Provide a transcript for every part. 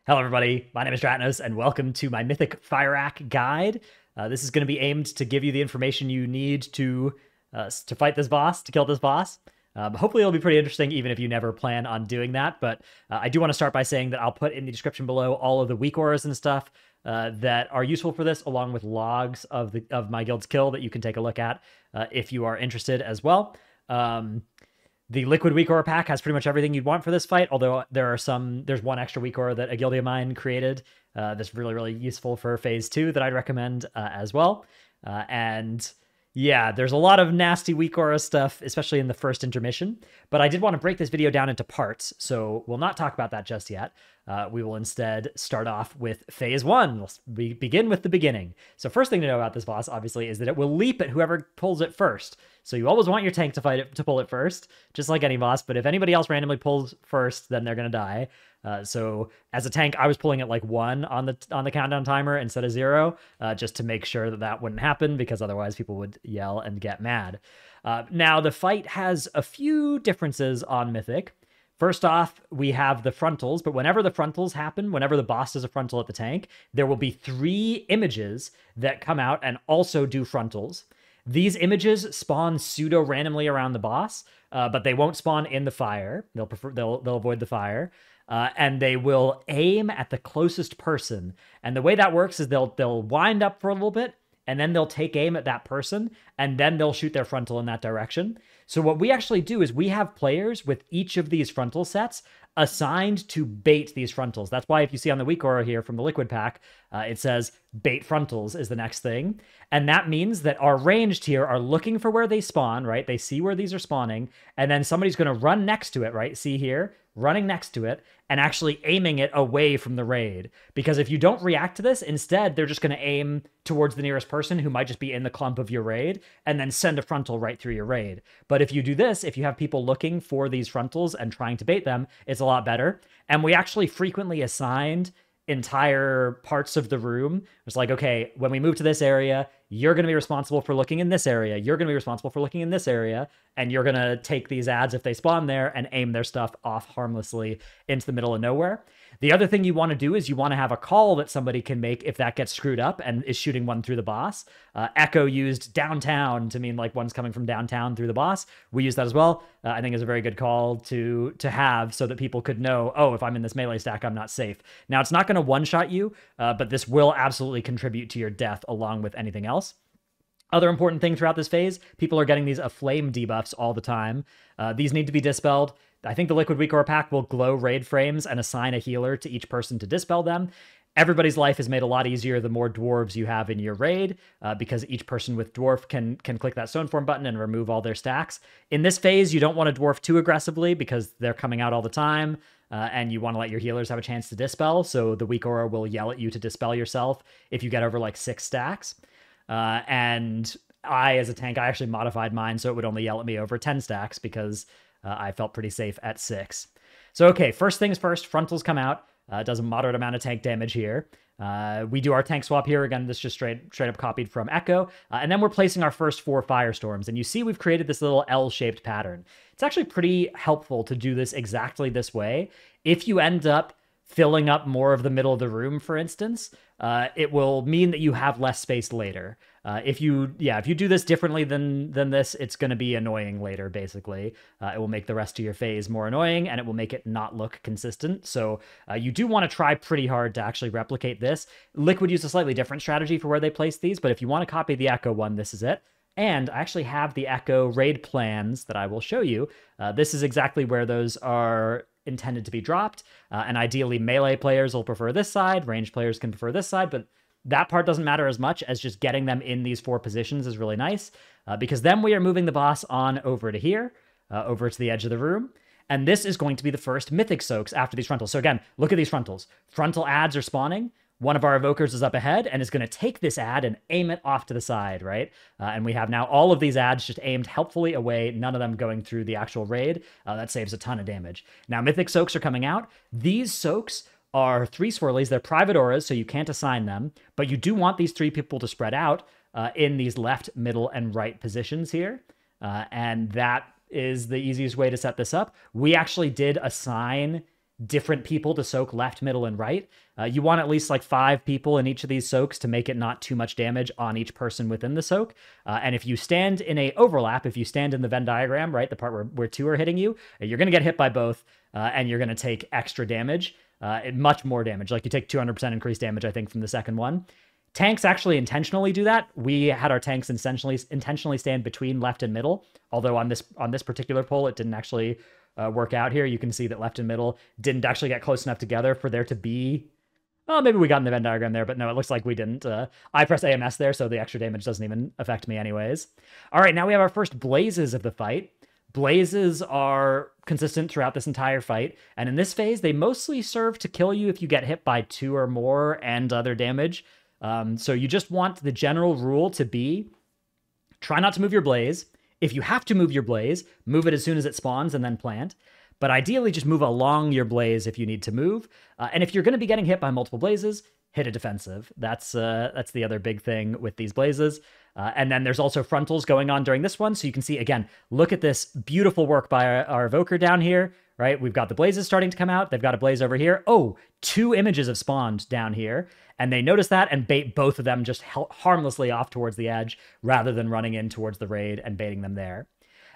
Hello, everybody. My name is Dratnos, and welcome to my Mythic Fyrakk guide. This is going to be aimed to give you the information you need to fight this boss, to kill this boss. Hopefully, it'll be pretty interesting, even if you never plan on doing that. But I do want to start by saying that I'll put in the description below all of the weak auras and stuff that are useful for this, along with logs of my guild's kill that you can take a look at if you are interested as well. The liquid weak aura pack has pretty much everything you'd want for this fight, although there's one extra weak aura that a guildie of mine created that's really, really useful for phase 2 that I'd recommend as well. And yeah, there's a lot of nasty weak aura stuff, especially in the first intermission, but I did want to break this video down into parts, so we'll not talk about that just yet. We will instead start off with phase 1. We begin with the beginning. So first thing to know about this boss, obviously, is that it will leap at whoever pulls it first. So you always want your tank to pull it first, just like any boss, but if anybody else randomly pulls first, then they're going to die. So as a tank, I was pulling it like 1 on the countdown timer instead of 0, just to make sure that wouldn't happen, because otherwise people would yell and get mad. Now, the fight has a few differences on Mythic. First off, we have the frontals, but whenever the frontals happen, whenever the boss does a frontal at the tank, there will be 3 images that come out and also do frontals. These images spawn pseudo-randomly around the boss, but they won't spawn in the fire. They'll avoid the fire. And they will aim at the closest person. And the way that works is they'll wind up for a little bit, and then they'll take aim at that person, and then they'll shoot their frontal in that direction. So what we actually do is we have players with each of these frontal sets assigned to bait these frontals. That's why if you see on the weak aura here from the liquid pack, it says bait frontals is the next thing. And that means that our ranged here are looking for where they spawn, right? They see where these are spawning, and then somebody's going to run next to it, right? See here? Running next to it and actually aiming it away from the raid. Because if you don't react to this, instead, they're just going to aim towards the nearest person who might just be in the clump of your raid and then send a frontal right through your raid. But if you do this, if you have people looking for these frontals and trying to bait them, it's a lot better. And we actually frequently assigned entire parts of the room. It's like, okay, when we move to this area, you're going to be responsible for looking in this area. You're going to be responsible for looking in this area. And you're going to take these ads if they spawn there and aim their stuff off harmlessly into the middle of nowhere. The other thing you want to do is you want to have a call that somebody can make if that gets screwed up and is shooting one through the boss. Echo used downtown to mean like one's coming from downtown through the boss. We use that as well. I think is a very good call to have so that people could know, oh, if I'm in this melee stack, I'm not safe. Now, it's not going to one-shot you, but this will absolutely contribute to your death along with anything else. Other important thing throughout this phase, people are getting these flame debuffs all the time. These need to be dispelled. I think the liquid weak aura pack will glow raid frames and assign a healer to each person to dispel them. Everybody's life is made a lot easier the more dwarves you have in your raid, because each person with dwarf can click that stone form button and remove all their stacks. In this phase, you don't want to dwarf too aggressively because they're coming out all the time, and you want to let your healers have a chance to dispel, so the weak aura will yell at you to dispel yourself if you get over like 6 stacks. And I, as a tank, I actually modified mine so it would only yell at me over 10 stacks because I felt pretty safe at 6. So, okay, first things first, frontals come out. Does a moderate amount of tank damage here. We do our tank swap here. Again, this just straight up copied from Echo. And then we're placing our first 4 firestorms. And you see we've created this little L-shaped pattern. It's actually pretty helpful to do this exactly this way. If you end up filling up more of the middle of the room, for instance, it will mean that you have less space later. If you do this differently than this, it's going to be annoying later, basically. It will make the rest of your phase more annoying, and it will make it not look consistent. So you do want to try pretty hard to actually replicate this. Liquid used a slightly different strategy for where they place these, but if you want to copy the Echo one, this is it. And I actually have the Echo raid plans that I will show you. This is exactly where those are intended to be dropped, and ideally melee players will prefer this side, ranged players can prefer this side, but that part doesn't matter as much as just getting them in these 4 positions is really nice, because then we are moving the boss on over to here, over to the edge of the room, and this is going to be the first Mythic soaks after these frontals. So again, look at these frontals. Frontal ads are spawning. One of our evokers is up ahead and is going to take this ad and aim it off to the side, right? And we have now all of these ads just aimed helpfully away, none of them going through the actual raid. That saves a ton of damage. Now, Mythic soaks are coming out. These soaks are 3 swirlies. They're private auras, so you can't assign them, but you do want these 3 people to spread out in these left, middle, and right positions here. And that is the easiest way to set this up. We actually did assign different people to soak left, middle, and right. You want at least like 5 people in each of these soaks to make it not too much damage on each person within the soak. And if you stand in a overlap, if you stand in the Venn diagram, right, the part where 2 are hitting you, you're going to get hit by both, and you're going to take extra damage, much more damage. Like you take 200% increased damage, I think, from the second one. Tanks actually intentionally do that. We had our tanks intentionally stand between left and middle, although on this particular pull, it didn't actually work out here. You can see that left and middle didn't actually get close enough together for there to be... Well, maybe we got in the Venn diagram there, but no, it looks like we didn't. I press AMS there, so the extra damage doesn't even affect me anyways. All right, now we have our first blazes of the fight. Blazes are consistent throughout this entire fight, and in this phase, they mostly serve to kill you if you get hit by 2 or more and other damage. So you just want the general rule to be, try not to move your blaze. If you have to move your blaze, move it as soon as it spawns and then plant. But ideally, just move along your blaze if you need to move. And if you're going to be getting hit by multiple blazes, hit a defensive. That's the other big thing with these blazes. And then there's also frontals going on during this one. So you can see, again, look at this beautiful work by our evoker down here, right? We've got the blazes starting to come out. They've got a blaze over here. Oh, 2 images have spawned down here. And they notice that and bait both of them just harmlessly off towards the edge rather than running in towards the raid and baiting them there.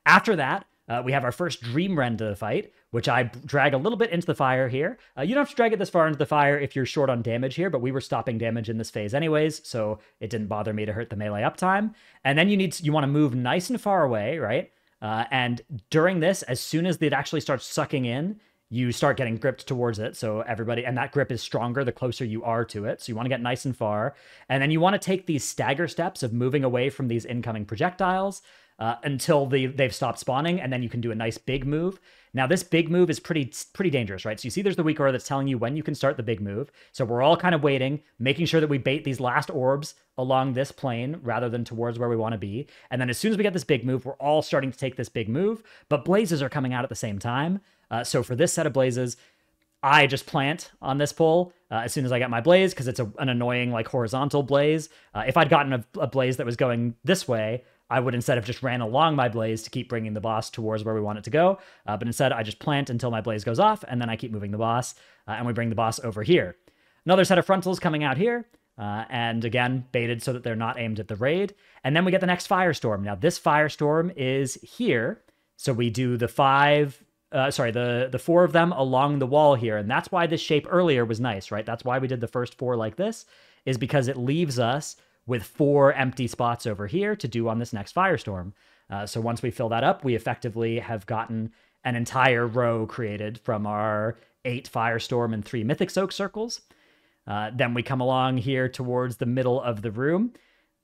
After that, we have our first Dream Rend of the fight, which I drag a little bit into the fire here. You don't have to drag it this far into the fire if you're short on damage here, but we were stopping damage in this phase anyways, so it didn't bother me to hurt the melee uptime. And then you want to move nice and far away, right? And during this, as soon as it actually starts sucking in, you start getting gripped towards it. So everybody, and that grip is stronger the closer you are to it. So you want to get nice and far. And then you want to take these stagger steps of moving away from these incoming projectiles until they've stopped spawning, and then you can do a nice big move. Now, this big move is pretty dangerous, right? So you see there's the weak aura that's telling you when you can start the big move. So we're all kind of waiting, making sure that we bait these last orbs along this plane rather than towards where we want to be. And then as soon as we get this big move, we're all starting to take this big move, but blazes are coming out at the same time. So for this set of blazes, I just plant on this pull as soon as I get my blaze, because it's an annoying like horizontal blaze. If I'd gotten a blaze that was going this way, I would instead have just ran along my blaze to keep bringing the boss towards where we want it to go. But instead, I just plant until my blaze goes off, and then I keep moving the boss, and we bring the boss over here. Another set of frontals coming out here, and again, baited so that they're not aimed at the raid. And then we get the next Firestorm. Now, this Firestorm is here, so we do the 4 of them along the wall here, and that's why this shape earlier was nice, right? That's why we did the first 4 like this, is because it leaves us with 4 empty spots over here to do on this next Firestorm. So once we fill that up, we effectively have gotten an entire row created from our 8 Firestorm and 3 Mythic Soak circles. Then we come along here towards the middle of the room.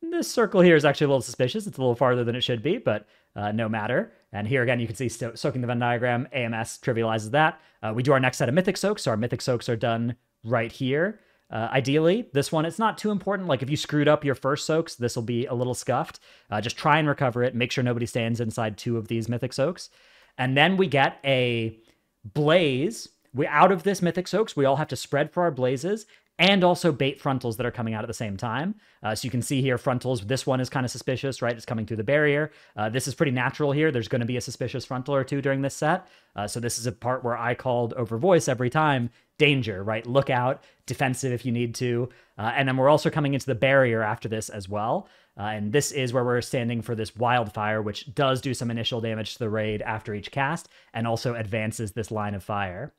This circle here is actually a little suspicious. It's a little farther than it should be, but no matter. And here again, you can see soaking the Venn diagram. AMS trivializes that. We do our next set of Mythic Soaks. So our Mythic Soaks are done right here. Ideally, this one, it's not too important. Like if you screwed up your first soaks, this will be a little scuffed. Just try and recover it. Make sure nobody stands inside 2 of these Mythic Soaks. And then we get a blaze. Out of this Mythic Soaks, we all have to spread for our blazes and also bait frontals that are coming out at the same time. So you can see here frontals. This one is kind of suspicious, right? It's coming through the barrier. This is pretty natural here. There's going to be a suspicious frontal or 2 during this set. So this is a part where I called over voice every time, danger, right? Look out, defensive if you need to. And then we're also coming into the barrier after this as well. And this is where we're standing for this wildfire, which does do some initial damage to the raid after each cast and also advances this line of fire.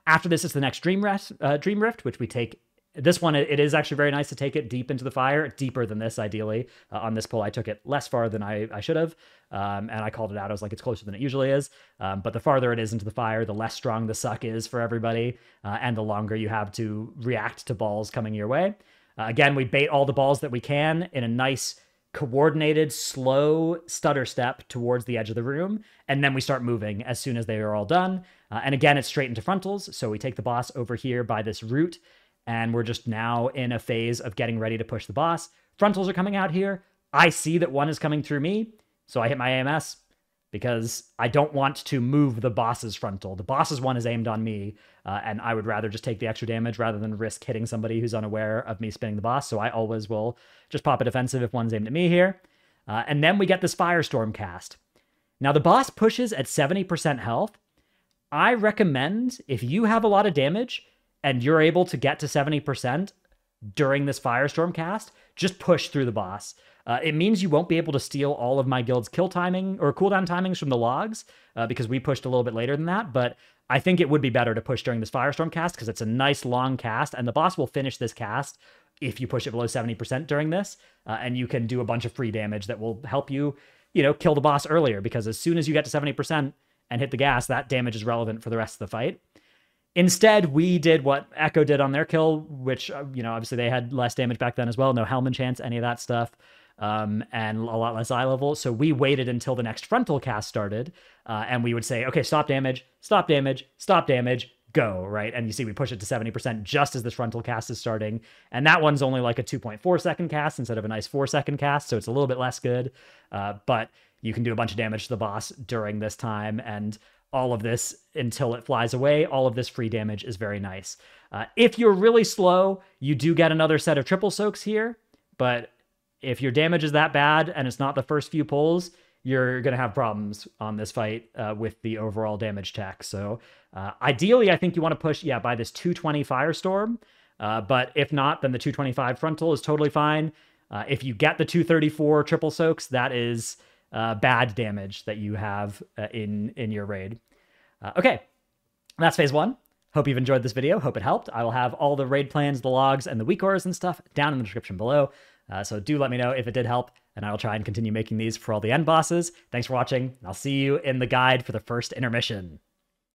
After this is the next Dream Rift, which we take. This one, it is actually very nice to take it deep into the fire, deeper than this, ideally. On this pull, I took it less far than I should have, and I called it out. I was like, it's closer than it usually is. But the farther it is into the fire, the less strong the suck is for everybody, and the longer you have to react to balls coming your way. Again, we bait all the balls that we can in a nice, coordinated, slow stutter step towards the edge of the room, and then we start moving as soon as they are all done. And again, it's straight into frontals, so we take the boss over here by this root, and we're just now in a phase of getting ready to push the boss. Frontals are coming out here. I see that one is coming through me, so I hit my AMS because I don't want to move the boss's frontal. The boss's one is aimed on me, and I would rather just take the extra damage rather than risk hitting somebody who's unaware of me spinning the boss, so I always will just pop a defensive if one's aimed at me here. And then we get this Firestorm cast. Now, the boss pushes at 70% health. I recommend if you have a lot of damage and you're able to get to 70% during this Firestorm cast, just push through the boss. It means you won't be able to steal all of my guild's kill timing or cooldown timings from the logs because we pushed a little bit later than that. But I think it would be better to push during this Firestorm cast because it's a nice long cast, and the boss will finish this cast if you push it below 70% during this, and you can do a bunch of free damage that will help you, kill the boss earlier, because as soon as you get to 70% and hit the gas, that damage is relevant for the rest of the fight. Instead, we did what Echo did on their kill, which, obviously they had less damage back then as well. No Hellman chance, any of that stuff, and a lot less eye level. So we waited until the next frontal cast started, and we would say, okay, stop damage, stop damage, stop damage, go, right? And you see we push it to 70% just as this frontal cast is starting. And that one's only like a 2.4 second cast instead of a nice 4-second cast, so it's a little bit less good. But you can do a bunch of damage to the boss during this time, and all of this until it flies away. All of this free damage is very nice. If you're really slow, you do get another set of triple soaks here, but if your damage is that bad and it's not the first few pulls, you're going to have problems on this fight with the overall damage tech. So ideally, I think you want to push, by this 220 Firestorm, but if not, then the 225 frontal is totally fine. If you get the 234 triple soaks, that is bad damage that you have in your raid. Okay, that's phase 1. Hope you've enjoyed this video. Hope it helped. I will have all the raid plans, the logs, and the weak ores and stuff down in the description below. So do let me know if it did help, and I will try and continue making these for all the end bosses. Thanks for watching, and I'll see you in the guide for the first intermission.